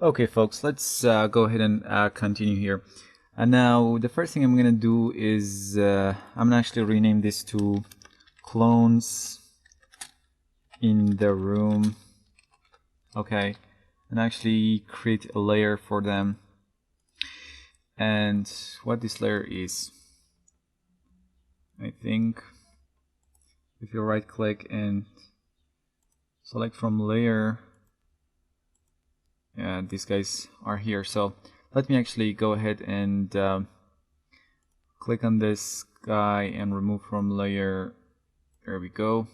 Okay, folks, let's go ahead and continue here. And now the first thing I'm gonna do is I'm gonna actually rename this to clones in the room. Okay, and actually create a layer for them. And what this layer is, I think if you right click and select from layer, yeah, these guys are here. So let me actually go ahead and click on this guy and remove from layer. There we go.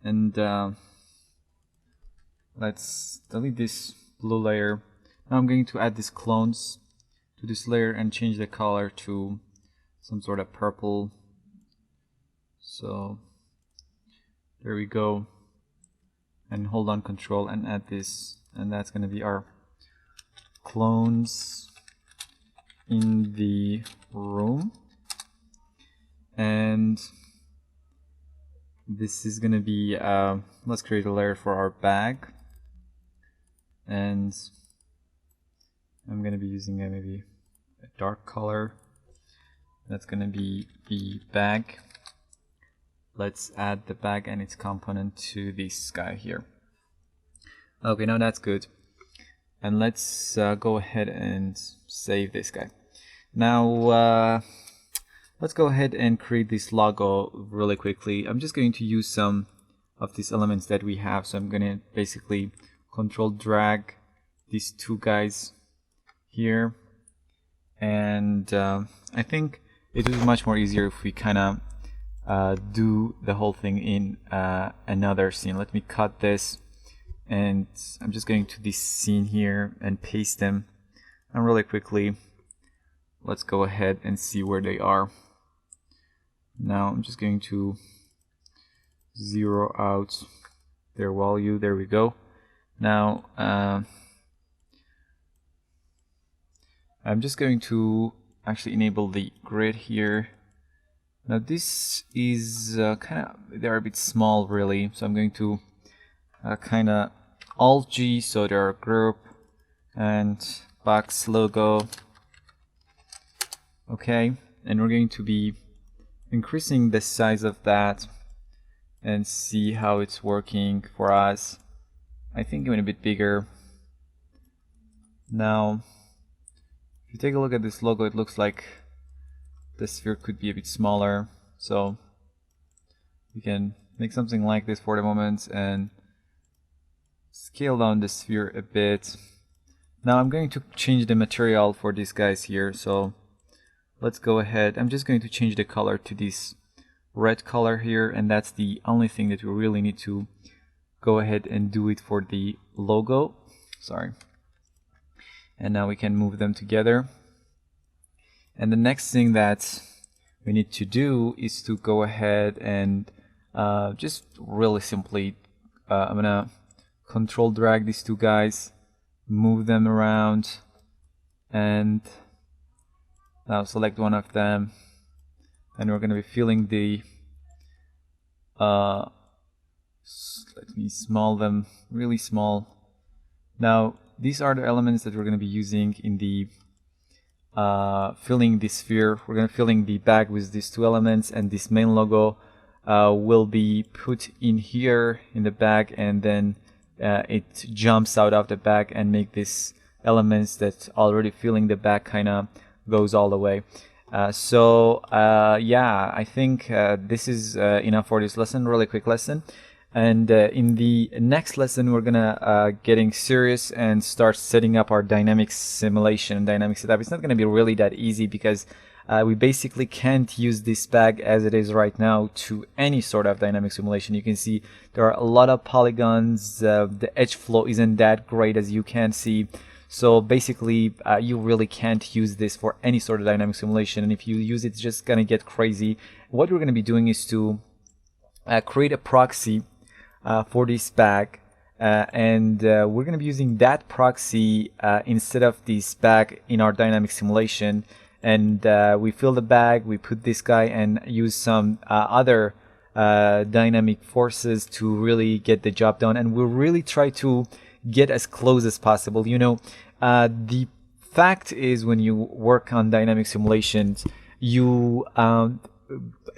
And let's delete this blue layer. Now I'm going to add these clones to this layer and change the color to some sort of purple. So there we go. And hold on control and add this, and that's going to be our clones in the room. And this is going to be let's create a layer for our bag, and I'm going to be using maybe a dark color. That's going to be the bag. Let's add the bag and its component to this guy here. Okay, now that's good. And let's go ahead and save this guy. Now let's go ahead and create this logo really quickly. I'm just going to use some of these elements that we have. So I'm going to basically control drag these two guys here. And I think it would be much more easier if we kind of do the whole thing in another scene. Let me cut this, and I'm just going to this scene here and paste them. And really quickly, let's go ahead and see where they are. Now I'm just going to zero out their value. There we go. Now I'm just going to actually enable the grid here. Now this is they're a bit small really, so I'm going to kind of Alt G, so they're a group, and box logo. Okay, and we're going to be increasing the size of that and see how it's working for us. I think even a bit bigger. Now if you take a look at this logo, it looks like the sphere could be a bit smaller, so we can make something like this for the moment and scale down the sphere a bit. Now I'm going to change the material for these guys here, so let's go ahead. I'm just going to change the color to this red color here, and that's the only thing that we really need to go ahead and do it for the logo. Sorry. And now we can move them together. And the next thing that we need to do is to go ahead and just really simply, I'm gonna control drag these two guys, move them around, and now select one of them, and we're gonna be filling the let me small them really small. Now these are the elements that we're gonna be using in the filling the sphere. We're going to filling the bag with these two elements, and this main logo will be put in here in the bag, and then it jumps out of the bag and make these elements that already filling the bag kind of goes all the way. Yeah, I think this is enough for this lesson, really quick lesson. And in the next lesson, we're gonna getting serious and start setting up our dynamic simulation and dynamic setup. It's not gonna be really that easy because we basically can't use this bag as it is right now to any sort of dynamic simulation. You can see there are a lot of polygons. The edge flow isn't that great, as you can see. So basically, you really can't use this for any sort of dynamic simulation. And if you use it, it's just gonna get crazy. What we're gonna be doing is to create a proxy for this bag, and we're going to be using that proxy instead of this bag in our dynamic simulation. And we fill the bag, we put this guy, and use some other dynamic forces to really get the job done. And we'll really try to get as close as possible. You know, the fact is, when you work on dynamic simulations, you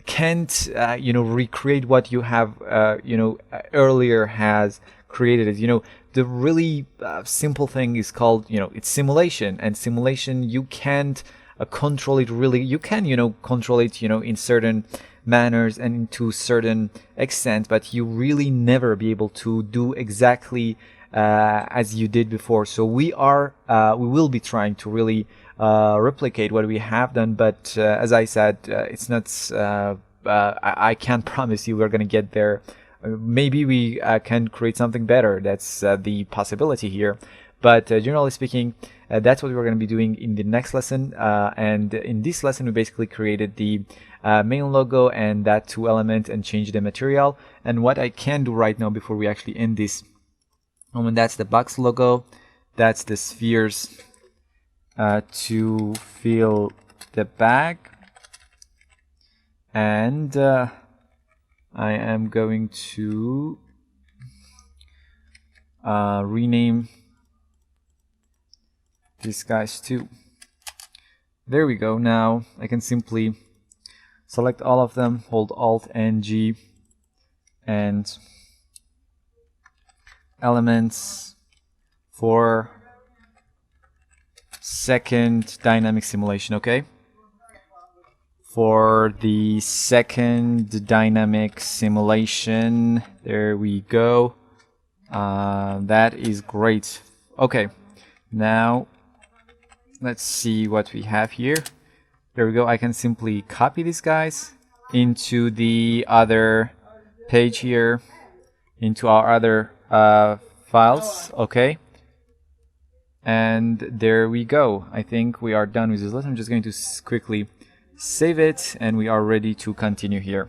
can't recreate what you have earlier has created. You know, the really simple thing is called, it's simulation, and simulation, you can't control it really. You can control it in certain manners and to certain extent, but you really never be able to do exactly as you did before. So we will be trying to really replicate what we have done, but as I said, it's not I can't promise you we're going to get there. Maybe we can create something better. That's the possibility here. But generally speaking, that's what we're going to be doing in the next lesson. And in this lesson, we basically created the main logo and that 2 element and changed the material. And what I can do right now before we actually end this moment, that's the box logo, that's the spheres to fill the bag. And I am going to rename these guys too. There we go. Now I can simply select all of them, hold Alt and G, and elements for second dynamic simulation. Okay, for the second dynamic simulation, there we go. That is great. Okay, now let's see what we have here. There we go. I can simply copy these guys into the other page here, into our other files. Okay, and there we go. I think we are done with this lesson. I'm just going to quickly save it, and we are ready to continue here.